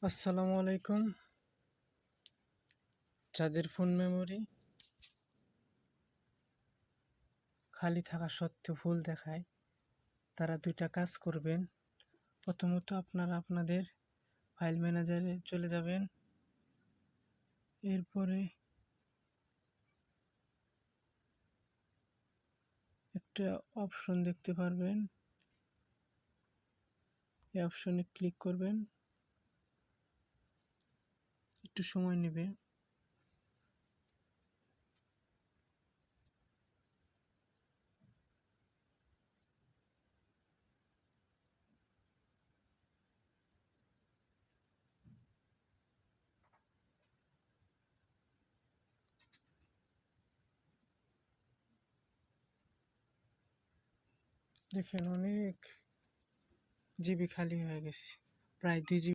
আসসালামু আলাইকুম। যাদের ফোন মেমোরি খালি থাকা সত্ত্বেও ফুল দেখায়, তারা দুইটা কাজ করবেন। প্রথমত আপনারা আপনাদের ফাইল ম্যানেজারে চলে যাবেন। এরপরে একটা অপশন দেখতে পারবেন, এই অপশনে ক্লিক করবেন। একটু সময় নেবে। দেখেন অনেক জিবি খালি হয়ে গেছে, প্রায় 2 GB।